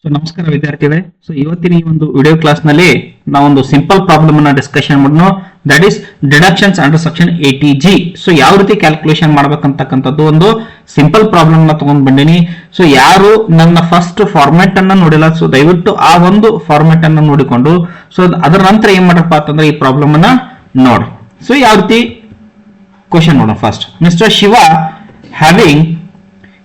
So ನಮಸ್ಕಾರ ವಿದ್ಯಾರ್ಥಿಗಳೇ. So ಇವತ್ತಿನ ಈ ಒಂದು ವಿಡಿಯೋ ಕ್ಲಾಸ್ ನಲ್ಲಿ ನಾವೊಂದು ಸಿಂಪಲ್ ಪ್ರಾಬ್ಲಮ್ ಅನ್ನ ಡಿಸ್ಕಷನ್ ಮಾಡೋಣ. That is deductions under section 80G. So ಯಾವ ರೀತಿ ಕ್ಯಾಲ್ಕುಲೇಷನ್ ಮಾಡ್ಬೇಕಂತಕ್ಕಂಥದ್ದು ಒಂದು ಸಿಂಪಲ್ ಪ್ರಾಬ್ಲಮ್ ನ ತಗೊಂಡ್ ಬಂದಿನಿ. ಸೊ ಯಾರು ನನ್ನ ಫಸ್ಟ್ ಫಾರ್ಮ್ಯಾಟ್ ಅನ್ನ ನೋಡಿಲ್ಲ, ಸೊ ದಯವಿಟ್ಟು ಆ ಒಂದು ಫಾರ್ಮ್ಯಾಟ್ ಅನ್ನ ನೋಡಿಕೊಂಡು ಸೊ ಅದರ ನಂತರ ಏನ್ ಮಾಡಪ್ಪ ಅಂತಂದ್ರೆ ಈ ಪ್ರಾಬ್ಲಮ್ ಅನ್ನ ನೋಡಿ. ಸೊ ಯಾವ ರೀತಿ ಕ್ವಶನ್ ನೋಡೋಣ. First, mister Shiva having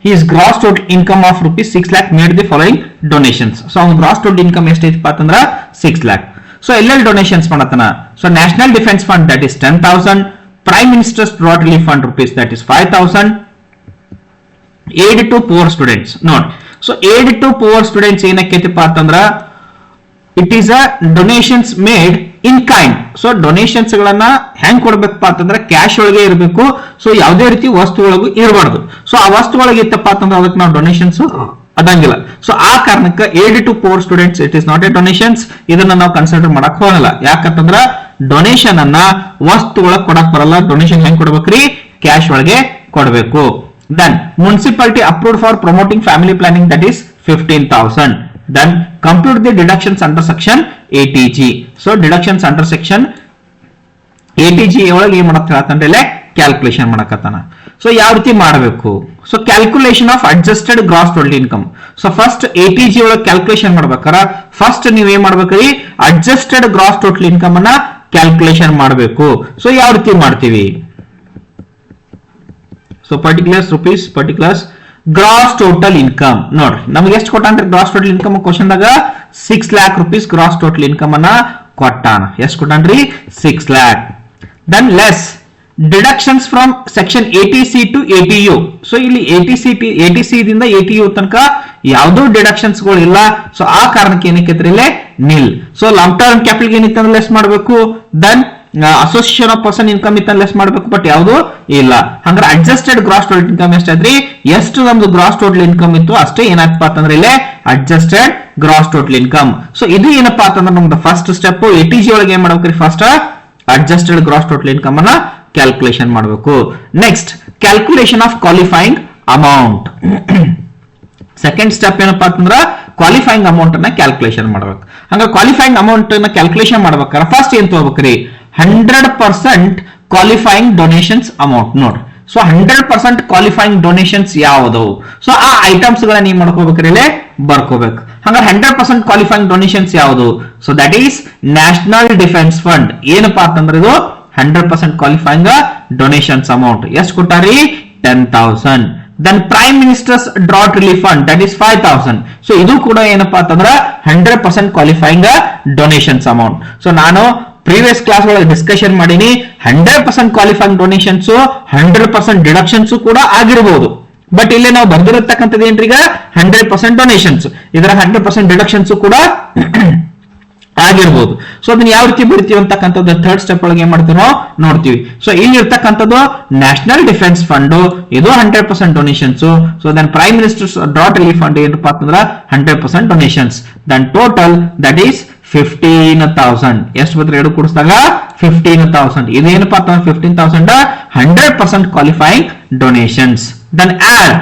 his gross total income of rupees 6 lakh made the following donations. So our gross total income ಎಷ್ಟೈತಪ್ಪ ಅಂತಂದ್ರ 6 lakh. So ಎಲ್ಲೆಲ್ಲಿ ಡೊನೇಷನ್ಸ್ ಮಾಡತನ? So national defence fund that is 10,000, prime minister's drought relief fund rupees that is 5,000, aid to poor students. ನೋಡಿ, so aid to poor students ಏನಕ್ಕೈತಪ್ಪ ಅಂತಂದ್ರ it is a donations made in kind. So donations ಗಳನ್ನ ಹೆಂಗ್ ಕೊಡ್ಬೇಕಪ್ಪ ಅಂತಂದ್ರೆ cash ಒಳಗೆ ಇರಬೇಕು. So ಯಾವುದೇ ರೀತಿ ವಸ್ತು ಒಳಗೂ ಇರಬಾರ್ದು. ಸೊ ಆ ವಸ್ತು ಒಳಗೆ ಇತ್ತಪ್ಪ ಅಂತಂದ್ರೆ ಅದಕ್ಕೆ ನಾವು ಡೊನೇಷನ್ಸ್ ಅದಂಗಿಲ್ಲ. ಸೊ ಆ ಕಾರಣಕ್ಕೆ aid to poor students it is not a donations. ಇದನ್ನ ನಾವು ಕನ್ಸಿಡರ್ ಮಾಡಕ್ ಹೋಗಲ್ಲ. ಯಾಕಂತಂದ್ರ ಡೊನೇಷನ್ ಅನ್ನ ವಸ್ತು ಒಳಗೆ ಕೊಡಕ್ ಬರಲ್ಲ. ಡೊನೇಷನ್ ಹೆಂಗ್ ಕೊಡ್ಬೇಕ್ರಿ? ಕ್ಯಾಶ್ ಒಳಗೆ ಕೊಡಬೇಕು. Then municipality approved for promoting family planning that is 15,000. Then compute the deductions under section 80G. So deductions under section 80G ಒಳಗೆ ಏನ್ ಮಾಡಕ್ ಹೇಳ್ತಾನೆ? ಕ್ಯಾಲ್ಕುಲೇಷನ್ ಮಾಡಕತ್ತಾನ. ಸೊ ಯಾವ ರೀತಿ ಮಾಡಬೇಕು? So calculation of adjusted gross total income. So first 80G ಒಳಗೆ calculation ಮಾಡ್ಬೇಕಾರ first ನೀವ್ ಏನ್ ಮಾಡ್ಬೇಕ್ರಿ? ಅಡ್ಜಸ್ಟೆಡ್ ಗ್ರಾಸ್ ಟೋಟಲ್ ಇನ್ಕಮ್ ಅನ್ನ ಕ್ಯಾಲ್ಕುಲೇಷನ್ ಮಾಡಬೇಕು. ಸೊ ಯಾವ ರೀತಿ ಮಾಡ್ತೀವಿ? So particulars gross total income ನೋಡ್ರಿ, ನಮ್ಗೆ ಎಷ್ಟು ಕೊಟ್ಟಾನ್ರಿ ಗ್ರಾಸ್ ಟೋಟಲ್ ಇನ್ಕಮ್? ಕ್ವಶನ್ ದಾಗ 6 lakh rupees gross total income ಅನ್ನ ಕೊಟ್ಟಾನ. ಎಷ್ಟು ಕೊಟ್ಟಾನ್ರಿ? 6 lakh. Then less deductions from section 80C to 80U. So ಇಲ್ಲಿ 80C ದಿಂದ 80U ತನಕ ಯಾವುದೋ ಡಿಡಕ್ಷನ್ಸ್ ಗಳು ಇಲ್ಲ. ಸೊ ಆ ಕಾರಣಕ್ಕೆ ಏನಕ್ಕೆ ಇಲ್ಲೇ ನಿಲ್. ಸೊ ಲಾಂಗ್ ಟರ್ಮ್ ಕ್ಯಾಪಿಟಲ್ ಏನಿತ್ತು ಲೆಸ್ ಮಾಡಬೇಕು. Then association of person income ಇತ್ತ ಲೆಸ್ ಮಾಡಬೇಕು, ಬಟ್ ಯಾವುದು ಇಲ್ಲ. ಹಂಗಾರೆ ಅಡ್ಜಸ್ಟೆಡ್ ಗ್ರಾಸ್ ಟೋಟಲ್ ಇನ್ಕಮ್ ಎಷ್ಟಾದ್ರಿ? ಎಷ್ಟು ನಮ್ದು ಗ್ರಾಸ್ ಟೋಟಲ್ ಇನ್ಕಮ್ ಇತ್ತು ಅಷ್ಟೇ ಏನಾಗ್ತಪ್ಪ ಅಂತಂದ್ರೆ ಇಲ್ಲೇ adjusted gross total income. So ಇದು ಏನಪ್ಪಾ ಅಂತಂದ್ರೆ ನಮ್ದು ಫಸ್ಟ್ ಸ್ಟೆಪ್. 80G ಒಳಗೆ ಏನ್ ಮಾಡ್ಬೇಕ್ರಿ? First adjusted gross total income ಅನ್ನ ಕ್ಯಾಲ್ಕುಲೇಷನ್ ಮಾಡಬೇಕು. Next, calculation of qualifying amount. Second step ಏನಪ್ಪಾ ಅಂತಂದ್ರ ಕ್ವಾಲಿಫೈಯಿಂಗ್ ಅಮೌಂಟ್ ಅನ್ನ ಕ್ಯಾಲ್ಕುಲೇಷನ್ ಮಾಡ್ಬೇಕು. ಹಂಗ ಕ್ವಾಲಿಫೈಯಿಂಗ್ ಅಮೌಂಟ್ ಅನ್ನ ಕ್ಯಾಲ್ಕುಲೇಷನ್ ಮಾಡ್ಬೇಕಾರ ಫಸ್ಟ್ ಏನ್ ತಗೋಬೇಕ್ರಿ? 100% ಕ್ವಾಲಿಫೈಯಿಂಗ್ ಡೊನೇಷನ್ಸ್ ಅಮೌಂಟ್. ನೋಡ್ರಿ, ಸೊ 100% ಕ್ವಾಲಿಫೈಯಿಂಗ್ ಡೊನೇಷನ್ಸ್ ಯಾವುದು? ಸೊ ಆ ಐಟಮ್ಸ್ ಗಳನ್ನ ಏನ್ ಮಾಡ್ಕೋಬೇಕ್ರಿ? ಇಲ್ಲೇ ಬರ್ಕೋಬೇಕು. ಹಂಗ 100% ಕ್ವಾಲಿಫೈಯಿಂಗ್ ಡೊನೇಷನ್ಸ್ ಯಾವುದು? So that is national defence fund. ಏನಪ್ಪಾ ಅಂತಂದ್ರೆ ಇದು 100% ಕ್ವಾಲಿಫೈಯಿಂಗ್ ಡೊನೇಷನ್ಸ್ ಅಮೌಂಟ್. ಎಷ್ಟು ಕೊಟ್ಟಾರಿ? 10,000. Then prime minister's drought relief fund that is 5,000. So ಇದು ಕೂಡ ಏನಪ್ಪಾ ಅಂತಂದ್ರೆ 100% ಕ್ವಾಲಿಫೈಯಿಂಗ್ ಡೊನೇಷನ್ಸ್ ಅಮೌಂಟ್. ಸೊ ನಾನು ಪ್ರೀವಿಯಸ್ ಕ್ಲಾಸ್ ಒಳಗೆ ಡಿಸ್ಕಷನ್ ಮಾಡೀನಿ. 100% ಕ್ವಾಲಿಫೈಯಿಂಗ್ ಡೊನೇಷನ್ಸ್ 100% ಡಿಡಕ್ಷನ್ಸ್ ಕೂಡ ಆಗಿರಬಹುದು. ಬಟ್ ಇಲ್ಲಿ ನಾವು ಬರ್ದಿರತಕ್ಕಂಥದ್ದು ಏನ್ರಿ? ಈಗ 100% ಡೊನೇಷನ್ಸ್, ಇದರ 100% ಡಿಡಕ್ಷನ್ಸ್ ಕೂಡ ಆಗಿರ್ಬೋದು. ಸೊ ಅದನ್ನ ಯಾವ ರೀತಿ ಬರಿತೀವಿ ಅಂತಕ್ಕಂಥದ್ದು ಥರ್ಡ್ ಸ್ಟೆಪ್ ಒಳಗೆ ಏನ್ ಮಾಡ್ತೀವಿ ನಾವು ನೋಡ್ತೀವಿ. ಸೊ ಇಲ್ಲಿ ಇರ್ತಕ್ಕಂಥದ್ದು ನ್ಯಾಷನಲ್ ಡಿಫೆನ್ಸ್ ಫಂಡ್, ಇದು 100% donations. So then prime minister's drought relief fund ಏನಪ್ಪಾ ಅಂತಂದ್ರ 100% donations. Then total that is 15,000. ಎಷ್ಟು ಬಂದ್ರೆ ಎರಡು ಕೂಡಿಸಿದಾಗ 15,000. ಇದೇನಪ್ಪಾ ಅಂತಂದ್ರೆ 15,000 100% qualifying donations. Then add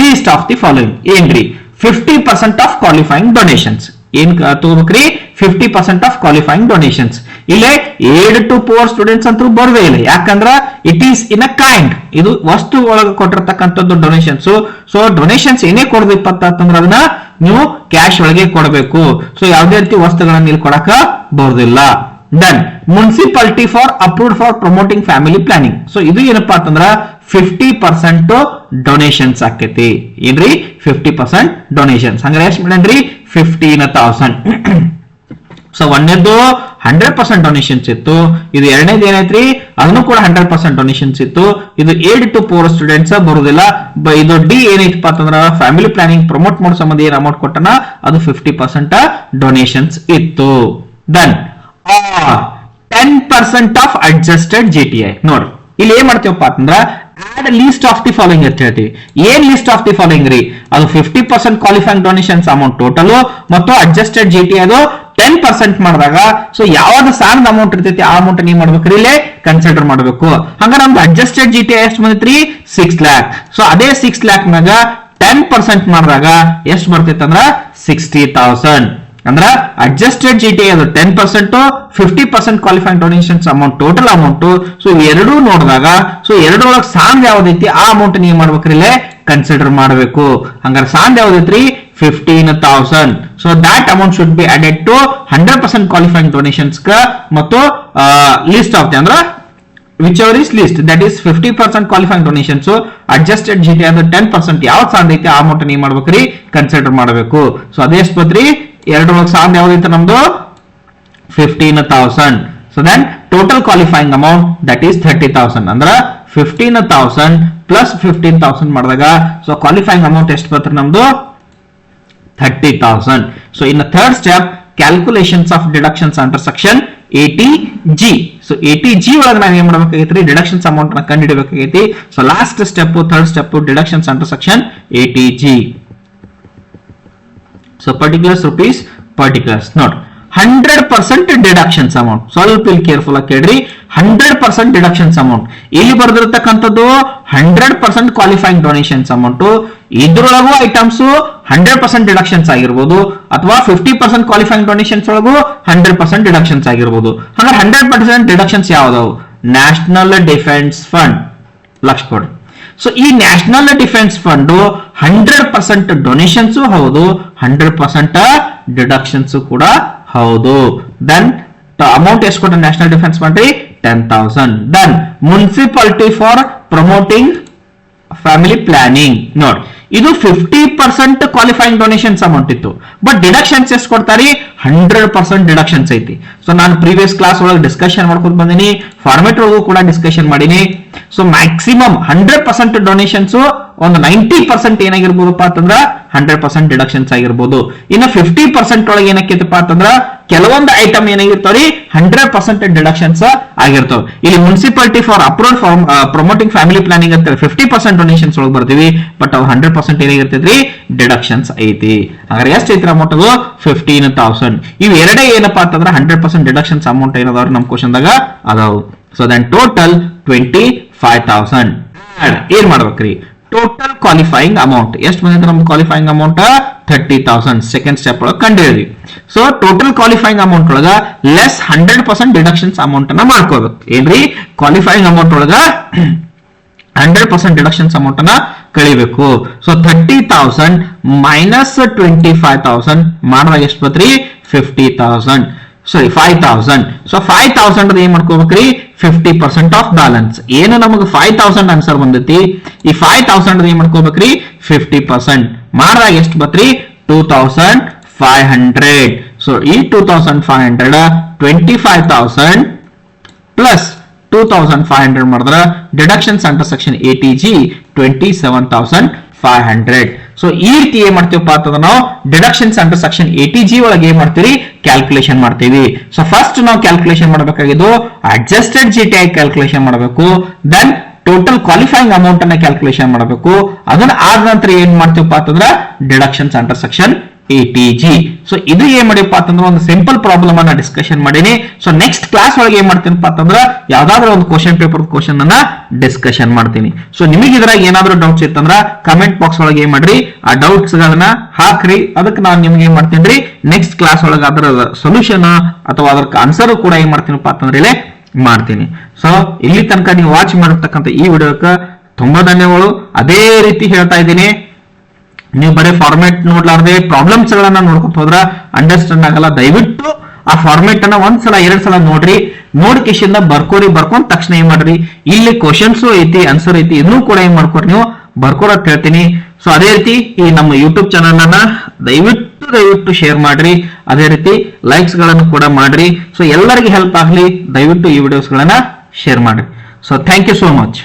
least of the following. ಏನ್ರಿ? 50% ಆಫ್ ಕ್ವಾಲಿಫೈಯಿಂಗ್ ಡೊನೇಷನ್ಸ್. ಏನ್ ತಗೋಬೇಕ್ರಿ? 50% ಆಫ್ ಕ್ವಾಲಿಫೈಯಿಂಗ್ ಡೊನೇಷನ್ಸ್. ಇಲ್ಲೇ ಏಡ್ ಟು ಪೋರ್ ಸ್ಟೂಡೆಂಟ್ಸ್ ಅಂತೂ ಬರದೇ ಇಲ್ಲ. ಯಾಕಂದ್ರ it is in a kind. ಇದು ವಸ್ತು ಒಳಗೆ ಕೊಟ್ಟಿರ್ತಕ್ಕಂಥದ್ದು ಡೊನೇಷನ್ಸ್. ಸೊ ಡೊನೇಷನ್ಸ್ ಏನೇ ಕೊಡ್ಬೇಕಪ್ಪ ಅಂತಂದ್ರೆ ಅದನ್ನ ನೀವು ಕ್ಯಾಶ್ ಒಳಗೆ ಕೊಡಬೇಕು. ಸೊ ಯಾವುದೇ ರೀತಿ ವಸ್ತುಗಳನ್ನ ಇಲ್ಲಿ ಕೊಡಕ ಬರೋದಿಲ್ಲ. Then municipality for approved for promoting family planning. So ಇದು ಏನಪ್ಪಾ ಅಂತಂದ್ರ 50% ಡೊನೇಷನ್ಸ್ ಆಕೈತಿ. ಏನ್ರಿ? 50% ಡೊನೇಷನ್ಸ್. ಹಂಗಾರೆ ಎಷ್ಟು ಮಾಡೇನ್ರಿ? 15,000. ಸೊ ಒಂದೇದು 100% ಡೊನೇಷನ್ಸ್ ಇತ್ತು. ಇದು ಎರಡನೇದು ಏನೈತ್ರಿ? ಅದನ್ನು ಕೂಡ 100% ಡೊನೇಷನ್ಸ್ ಇತ್ತು. ಇದು ಏಡ್ ಟು ಪೋರ್ ಸ್ಟೂಡೆಂಟ್ಸ್ ಬರುದಿಲ್ಲ. ಇದು ಡಿ ಏನೈತಪ್ಪ ಅಂತಂದ್ರ ಫ್ಯಾಮಿಲಿ ಪ್ಲಾನಿಂಗ್ ಪ್ರಮೋಟ್ ಮಾಡೋ ಸಂಬಂಧ ಏನ್ ಅಮೌಂಟ್ ಕೊಟ್ಟನ ಅದು 50% ಡೊನೇಷನ್ಸ್ ಇತ್ತು. Then 10% of adjusted GTI. ನೋಡ್ರಿ, ಇಲ್ಲಿ ಏನ್ ಮಾಡ್ತೀವಪ್ಪ ಅಂತಂದ್ರ add least of the following ಅಂತ ಹೇಳ್ತೀವಿ. ಏನ್ ಲಿಸ್ಟ್ ಆಫ್ ದಿ ಫಾಲೋಯಿಂಗ್ ರೀ? ಅದು 50% ಕ್ವಾಲಿಫೈಯಿಂಗ್ ಡೊನೇಷನ್ಸ್ ಅಮೌಂಟ್ ಟೋಟಲ್ ಮತ್ತು ಅಡ್ಜಸ್ಟೆಡ್ GTI ಅದು 10% ಮಾಡಿದಾಗ ಸೊ ಯಾವ್ದು ಸಾಲದ ಅಮೌಂಟ್ ಇರ್ತೈತಿ ಆ ಅಮೌಂಟ್ ನೀವು ಮಾಡ್ಬೇಕ್ರಿ ಇಲ್ಲೇ ಕನ್ಸಿಡರ್ ಮಾಡಬೇಕು. ಹಂಗ ನಮ್ದು ಅಡ್ಜಸ್ಟೆಡ್ GTI ಎಷ್ಟು ಬಂದಿತ್ರಿ? 6 lakh. ಸೊ ಅದೇ 6 lakh ನಾಗ 10% ಮಾಡಿದಾಗ ಎಷ್ಟು ಬರ್ತೈತೆ ಅಂದ್ರ 60,000. ಅಂದ್ರ ಅಡ್ಜಸ್ಟೆಡ್ ಜಿಟಿ ಅದು 10%, 50% qualifying donations amount total amount. So ಎರಡೂ ನೋಡಿದಾಗ ಸೊ ಎರಡರೊಳಗೆ ಸಾಂದ್ ಯಾವ್ದೈತಿ ಆ ಅಮೌಂಟ್ ನೀವು ಮಾಡ್ಬೇಕ್ರಿ ಇಲ್ಲೇ ಕನ್ಸಿಡರ್ ಮಾಡಬೇಕು. ಹಂಗಾರೆ ಸಾಂದ್ ಯಾವ್ದೈತ್ರಿ 15,000. So that amount should be added to 100% qualifying donations ಮತ್ತು list of the ಅಂದ್ರೆ whichever is list, that is 50% qualifying donations, adjusted GT ಅಂದ್ರೆ 10% ಯಾವ ಸಾಂದ್ ಐತಿ ಆ ಅಮೌಂಟ್ ನೀವು ಮಾಡ್ಬೇಕ್ರಿ ಕನ್ಸಿಡರ್ ಮಾಡಬೇಕು. ಸೊ ಅದೇ ಎಷ್ಟತ್ರಿ ಎರಡರೊಳಗೆ ಸಾಂದ್ ಯಾವ್ದೈತೆ ನಮ್ದು 15,000. So then total qualifying amount that is 30,000. ಅಂದ್ರೆ 15,000 ಪ್ಲಸ್ 15,000 ಮಾಡಿದಾಗ ಸೊ ಕ್ವಾಲಿಫೈಯಿಂಗ್ ಅಮೌಂಟ್ ಎಷ್ಟು ಬರ್ತದೆ ನಮ್ದು 30,000. So in the third step, calculations of deductions under section 80G. So 80G ಒಳಗೆ ನಾವು ಏನು ಮಾಡಬೇಕಾಗೈತಿ ಡಿಡಕ್ಷನ್ಸ್ ಅಮೌಂಟ್ ನ ಕಂಡುಹಿಡಬೇಕಾಗೈತಿ. So last step third step deductions under section 80G. So particulars rupees particulars ನೋಡಿ 100% deductions amount. ಸ್ವಲ್ಪ ಇಲ್ಲಿ ಕೇರ್ಫುಲ್ ಆಗಿ ಕೇಳ್ರಿ. 100% ಡಿಡಕ್ಷನ್ಸ್ ಅಮೌಂಟ್ ಇಲ್ಲಿ ಬರೆದಿರತಕ್ಕಂಥದ್ದು 100% ಕ್ವಾಲಿಫೈಯಿಂಗ್ ಡೊನೇಷನ್ಸ್ ಅಮೌಂಟ್. ಇದ್ರೊಳಗೂ ಐಟಮ್ಸ್ 100% ಡಿಡಕ್ಷನ್ಸ್ ಆಗಿರ್ಬೋದು ಅಥವಾ 50% ಕ್ವಾಲಿಫೈಯಿಂಗ್ ಡೊನೇಷನ್ಸ್ ಒಳಗೂ 100% ಡಿಡಕ್ಷನ್ಸ್ ಆಗಿರ್ಬೋದು. ಹಾಗಾದ್ರೆ 100% ಡಿಡಕ್ಷನ್ಸ್ ಯಾವ್ದಾವು ನ್ಯಾಷನಲ್ ಡಿಫೆನ್ಸ್ ಫಂಡ್ ಲಕ್ಷ ಕೊಡಿ. ಸೊ ಈ ನ್ಯಾಷನಲ್ ಡಿಫೆನ್ಸ್ ಫಂಡ್ 100% ಡೊನೇಷನ್ಸ್ ಹೌದು 100% ಡಿಡಕ್ಷನ್ಸ್ ಕೂಡ ಹೌದು. ದೆನ್ ಅಮೌಂಟ್ ಎಷ್ಟು ಕೊಟ್ಟ ನ್ಯಾಷನಲ್ ಡಿಫೆನ್ಸ್ ಮಾಡ್ರಿ 10,000. Then municipality for promoting family planning ನೋಡಿ ಇದು 50% ಕ್ವಾಲಿಫೈಯಿಂಗ್ ಡೊನೇಷನ್ಸ್ ಅಮೌಂಟ್ ಇತ್ತು. ಬಟ್ ಡಿಡಕ್ಷನ್ಸ್ ಎಷ್ಟು ಕೊಡ್ತಾರಿ 100% ಡಿಡಕ್ಷನ್ಸ್ ಐತಿ. ಸೊ ನಾನು ಪ್ರೀವಿಯಸ್ ಕ್ಲಾಸ್ ಒಳಗೆ ಡಿಸ್ಕಷನ್ ಮಾಡ್ಕೊಂಡು ಬಂದಿನಿ, ಫಾರ್ಮೆಟ್ ಒಳಗೂ ಕೂಡ ಡಿಸ್ಕಷನ್ ಮಾಡೀನಿ. ಸೊ ಮ್ಯಾಕ್ಸಿಮಮ್ 100% ಡೊನೇಷನ್ಸ್ ಒಂದು 90% ಏನಾಗಿರ್ಬೋದಪ್ಪ ಅಂತಂದ್ರ 100% ಡಿಡಕ್ಷನ್ಸ್ ಆಗಿರ್ಬೋದು. ಇನ್ನು 50% ಒಳಗೆ ಏನಕ್ಕೈತಪ್ಪ ಅಂತಂದ್ರ ಕೆಲವೊಂದು ಐಟಮ್ ಏನಾಗಿರ್ತಾವ್ರಿ 100% ಡಿಡಕ್ಷನ್ಸ್ ಆಗಿರ್ತಾವ. ಇಲ್ಲಿ municipality for approved for promoting family planning ಅಂತ 50% ಡೊನೇಷನ್ಸ್ ಒಳಗೆ ಬರ್ತೀವಿ. ಬಟ್ ಅವು 100% ಏನಾಗಿರ್ತೈತ್ರಿ ಡಿಡಕ್ಷನ್ಸ್ ಐತಿ. ಹಾಗಾದ್ರೆ ಎಷ್ಟು ಐತ್ರ ಅಮೌಂಟ್ ಅದು 15,000. ಇವು ಎರಡೇ ಏನಪ್ಪಾ ಅಂತಂದ್ರೆ 100% ಡಿಡಕ್ಷನ್ಸ್ ಅಮೌಂಟ್ ಏನದಾವ್ರಿ ನಮ್ ಕ್ವಶನ್ ದಾಗ ಅದಾವು. ಸೊ ದೆನ್ ಟೋಟಲ್ 25,000 ಏನ್ ಮಾಡ್ಬೇಕ್ರಿ ಟೋಟಲ್ ಕ್ವಾಲಿಫೈಯಿಂಗ್ ಅಮೌಂಟ್ ಎಷ್ಟು ಬಂದಿದೆ ನಮ್ದು ಕ್ವಾಲಿಫೈಯಿಂಗ್ ಅಮೌಂಟ್ 30,000 ಸೆಕೆಂಡ್ ಸ್ಟೆಪ್ ಒಳಗೆ ಕಂಡುಹಿಡಿದ್ವಿ. ಸೊ ಟೋಟಲ್ ಕ್ವಾಲಿಫೈಯಿಂಗ್ ಅಮೌಂಟ್ ಒಳಗ ಲೆಸ್ 100% ಡಿಡಕ್ಷನ್ಸ್ ಅಮೌಂಟ್ ಅನ್ನ ಮಾಡ್ಕೋಬೇಕು. ಏನ್ರಿ ಕ್ವಾಲಿಫೈಯಿಂಗ್ ಅಮೌಂಟ್ ಒಳಗ 100% ಡಿಡಕ್ಷನ್ಸ್ ಅಮೌಂಟ್ ಅನ್ನ ಕಳಿಬೇಕು. ಸೊ 30,000 ಮೈನಸ್ 25,000 ಮಾಡಿದಾಗ ಎಷ್ಟು ಬತ್ರಿ 50,000 ಸಾರಿ 5,000. ಸೊ 5,000 ಏನ್ ಮಾಡ್ಕೋಬೇಕ್ರಿ 50% ಆಫ್ ಬ್ಯಾಲೆನ್ಸ್ ಏನು ನಮಗೆ 5,000 ಆನ್ಸರ್ ಬಂದೈತಿ. ಈ 5,000 ಏನ್ ಮಾಡ್ಕೋಬೇಕ್ರಿ 50% ಮಾಡಿದಾಗ ಎಷ್ಟು ಬತ್ರಿ 2,500. ಸೊ ಈ 2,500 25,000 ಪ್ಲಸ್ 2,500 ಮಾಡಿದ್ರ deductions under section 80G 27,500. So ಈ ರೀತಿ ಏನ್ ಮಾಡ್ತೀವಪ್ಪ ಅಂತಂದ್ರೆ ನಾವು ಡಿಡಕ್ಷನ್ಸ್ ಅಂಡರ್ ಸೆಕ್ಷನ್ 80G ಒಳಗೆ ಏನ್ ಮಾಡ್ತೀವಿ ಕ್ಯಾಲ್ಕುಲೇಷನ್ ಮಾಡ್ತೀವಿ. ಸೊ ಫಸ್ಟ್ ನಾವು ಕ್ಯಾಲ್ಕುಲೇಷನ್ ಮಾಡಬೇಕಾಗಿದ್ದು ಅಡ್ಜಸ್ಟೆಡ್ GTI ಕ್ಯಾಲ್ಕುಲೇಷನ್ ಮಾಡಬೇಕು. ದೆನ್ ಟೋಟಲ್ ಕ್ವಾಲಿಫೈಯಿಂಗ್ ಅಮೌಂಟ್ ಅನ್ನ ಕ್ಯಾಲ್ಕುಲೇಷನ್ ಮಾಡಬೇಕು. ಅದನ್ನ ಆದ ನಂತರ ಏನ್ ಮಾಡ್ತೀವಪ್ಪ ಅಂತಂದ್ರೆ deductions under section 80G. So ಇದು ಏನ್ ಮಾಡಿಪ್ಪ ಅಂತಂದ್ರೆ ಒಂದು ಸಿಂಪಲ್ ಪ್ರಾಬ್ಲಮ್ ಅನ್ನ ಡಿಸ್ಕಷನ್ ಮಾಡೀನಿ. ಸೊ ನೆಕ್ಸ್ಟ್ ಕ್ಲಾಸ್ ಒಳಗೆ ಏನ್ ಮಾಡ್ತೀನಪ್ಪ ಅಂತಂದ್ರೆ ಯಾವ್ದಾದ್ರು ಒಂದು ಕ್ವಶನ್ ಪೇಪರ್ ಕ್ವಶನ್ ಅನ್ನ ಡಿಸ್ಕಷನ್ ಮಾಡ್ತೀನಿ. ಸೊ ನಿಮಗೆ ಇದ್ರಾಗ ಏನಾದ್ರು ಡೌಟ್ಸ್ ಇತ್ತಂದ್ರ ಕಮೆಂಟ್ ಬಾಕ್ಸ್ ಒಳಗೆ ಏನ್ ಮಾಡ್ರಿ ಆ ಡೌಟ್ಸ್ ಗಳನ್ನ ಹಾಕ್ರಿ. ಅದಕ್ಕೆ ನಾನು ನಿಮ್ಗೆ ಏನ್ ಮಾಡ್ತೀನಿ ನೆಕ್ಸ್ಟ್ ಕ್ಲಾಸ್ ಒಳಗೆ ಅದರ ಸೊಲ್ಯೂಷನ್ ಅಥವಾ ಅದಕ್ಕೆ ಆನ್ಸರ್ ಕೂಡ ಏನ್ ಮಾಡ್ತೀನಪ್ಪ ಅಂತಂದ್ರೆ ಇಲ್ಲೇ ಮಾಡ್ತೀನಿ. ಸೊ ಇಲ್ಲಿ ತನಕ ನೀವು ವಾಚ್ ಮಾಡಿರ್ತಕ್ಕಂಥ ಈ ವಿಡಿಯೋಕ್ಕೆ ತುಂಬಾ ಧನ್ಯವಾದಗಳು. ಅದೇ ರೀತಿ ಹೇಳ್ತಾ ಇದ್ದೀನಿ, ನೀವು ಬರೀ ಫಾರ್ಮೆಟ್ ನೋಡ್ಲಾರ್ದೆ ಪ್ರಾಬ್ಲಮ್ಸ್ ಗಳನ್ನ ನೋಡ್ಕೊತ ಹೋದ್ರ ಅಂಡರ್ಸ್ಟ್ಯಾಂಡ್ ಆಗಲ್ಲ. ದಯವಿಟ್ಟು ಆ ಫಾರ್ಮೆಟ್ ಅನ್ನ ಒಂದ್ಸಲ 2 ಸಲ ನೋಡ್ರಿ. ನೋಡ್ಕೇಶಿಂದ ಬರ್ಕೊಂಡ್ ತಕ್ಷಣ ಏನ್ ಮಾಡ್ರಿ ಇಲ್ಲಿ ಕ್ವಶನ್ಸ್ ಐತಿ ಆನ್ಸರ್ ಐತಿ ಇನ್ನೂ ಕೂಡ ಏನ್ ಮಾಡ್ಕೊರಿ ನೀವು ಬರ್ಕೋರ್ ಅಂತ ಹೇಳ್ತೀನಿ. ಸೊ ಅದೇ ರೀತಿ ಈ ನಮ್ಮ ಯೂಟ್ಯೂಬ್ ಚಾನಲ್ ಅನ್ನ ದಯವಿಟ್ಟು ಶೇರ್ ಮಾಡ್ರಿ. ಅದೇ ರೀತಿ ಲೈಕ್ಸ್ ಗಳನ್ನು ಕೂಡ ಮಾಡ್ರಿ. ಸೊ ಎಲ್ಲರಿಗೆ ಹೆಲ್ಪ್ ಆಗ್ಲಿ ದಯವಿಟ್ಟು ಈ ವಿಡಿಯೋಸ್ ಗಳನ್ನ ಶೇರ್ ಮಾಡ್ರಿ. So thank you so much.